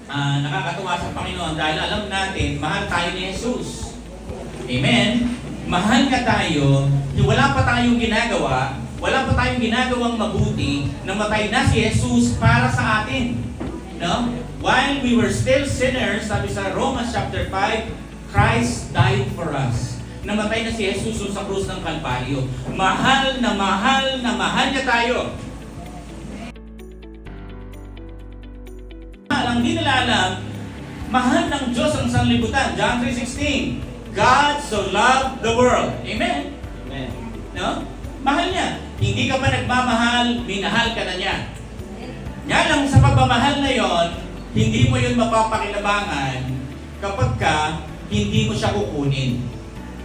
nakakatuwa sa Panginoon dahil alam natin, mahal tayo ni Jesus. Amen? Mahal ka tayo, wala pa tayong ginagawa, wala pa tayong ginagawang mabuti, namatay na si Jesus para sa atin. No? While we were still sinners, sabi sa Romans chapter 5, Christ died for us. Namatay na si Jesus sa krus ng Kalbaryo. Mahal na mahal na mahal niya tayo. Ang di nila alam, mahal ng Diyos ang sanlibutan. John 3:16. God so loved the world. Amen? Amen. No? Mahal niya. Hindi ka pa nagmamahal, minahal ka na niya. Nga lang sa pagmamahal na yon, hindi mo yun mapapakinabangan kapag ka hindi mo siya kukunin.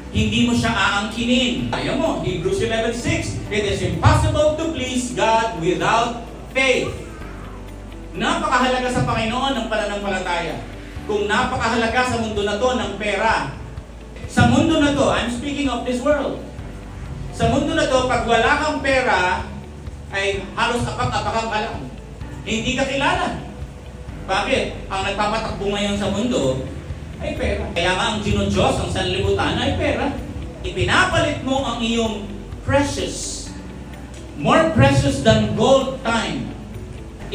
Hindi mo siya aangkinin. Ayaw mo, Hebrews 11:6. It is impossible to please God without faith. Napakahalaga sa Panginoon ang pananampalataya. Kung napakahalaga sa mundo na to ng pera. Sa mundo na to, I'm speaking of this world. Sa mundo na to, pag wala kang pera, ay halos apak-apakan ka lang. Hindi ka kilala. Bakit? Ang nagpapatakbo ngayon sa mundo ay pera. Kaya nga ang Diyos, ang sanlibutan ay pera. Ipinapalit mo ang iyong precious, more precious than gold time.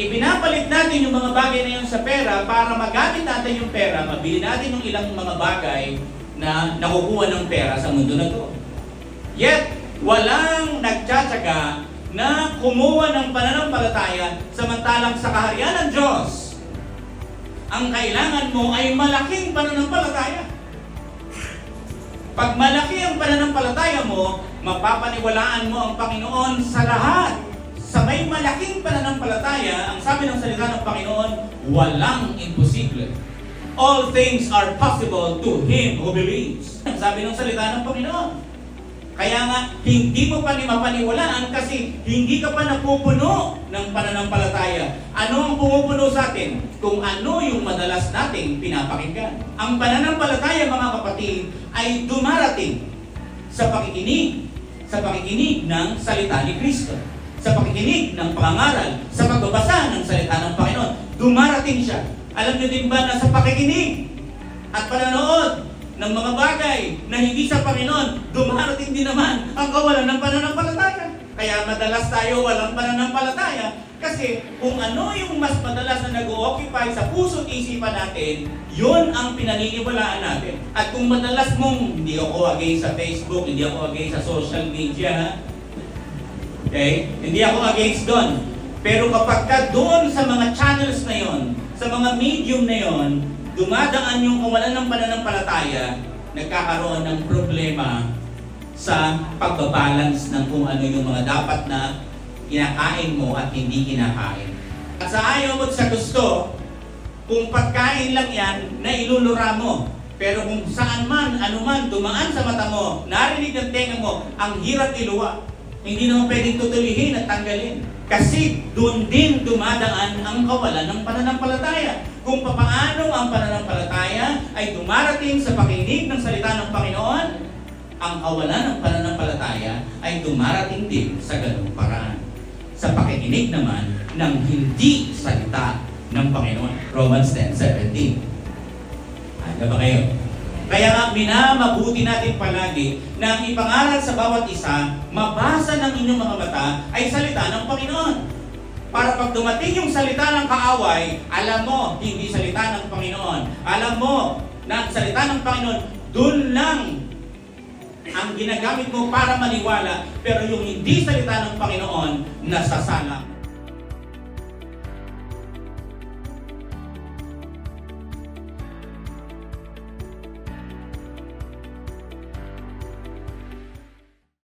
Ipinapalit natin yung mga bagay na yun sa pera para magamit natin yung pera, mabili natin yung ilang mga bagay na nakukuha ng pera sa mundo na to. Yet, walang nagtsatsaga na kumuha ng pananampalataya samantalang sa kaharian ng Diyos, ang kailangan mo ay malaking pananampalataya. Pag malaki ang pananampalataya mo, mapapaniwalaan mo ang Panginoon sa lahat. Sa may malaking pananampalataya, ang sabi ng salita ng Panginoon, walang imposible. All things are possible to him who believes. Ang sabi ng salita ng Panginoon. Kaya nga, hindi mo pa mapaniwalaan kasi hindi ka pa napupuno ng pananampalataya. Ano ang pumupuno sa atin? Kung ano yung madalas nating pinapakinggan. Ang pananampalataya, mga kapatid, ay dumarating sa pakikinig ng salita ni Kristo. Sa pakikinig ng pangangaral, sa pagbabasa ng salita ng Panginoon. Dumarating siya. Alam niyo din ba na sa pakikinig at pananood ng mga bagay na hindi sa Panginoon, dumarating din naman ang kawalan ng pananampalataya. Kaya madalas tayo walang pananampalataya kasi kung ano yung mas madalas na nag-o-occupy sa puso't isipan natin, yun ang pinaniniwalaan natin. At kung madalas mong, hindi ako against sa Facebook, hindi ako against sa social media, okay? Hindi ako against doon. Pero kapag ka doon sa mga channels na yon, sa mga medium na yon, dumadaan yung kawalan ng pananampalataya, nagkakaroon ng problema sa pagbabalance ng kung ano yung mga dapat na kinakain mo at hindi kinakain. At sa ayaw mo at sa gusto, kung pagkain lang yan, na ilulura mo. Pero kung saan man, anuman, dumaan sa mata mo, narinig ng tenga mo, ang hirap iluwa. Hindi naman pwedeng tutulihin at tanggalin. Kasi doon din dumadaan ang kawalan ng pananampalataya. Kung papaano ang pananampalataya ay dumarating sa pakinig ng salita ng Panginoon, ang kawalan ng pananampalataya ay dumarating din sa ganung paraan. Sa pakikinig naman ng hindi salita ng Panginoon. Romans 10:17. Ano ba kayo? Kaya nga, minamabuti natin palagi na ang ipangaral sa bawat isa, mabasa ng inyong mga mata, ay salita ng Panginoon. Para pag dumating yung salita ng kaaway, alam mo, hindi salita ng Panginoon. Alam mo na ang salita ng Panginoon, dun lang ang ginagamit mo para maniwala, pero yung hindi salita ng Panginoon, nasasala.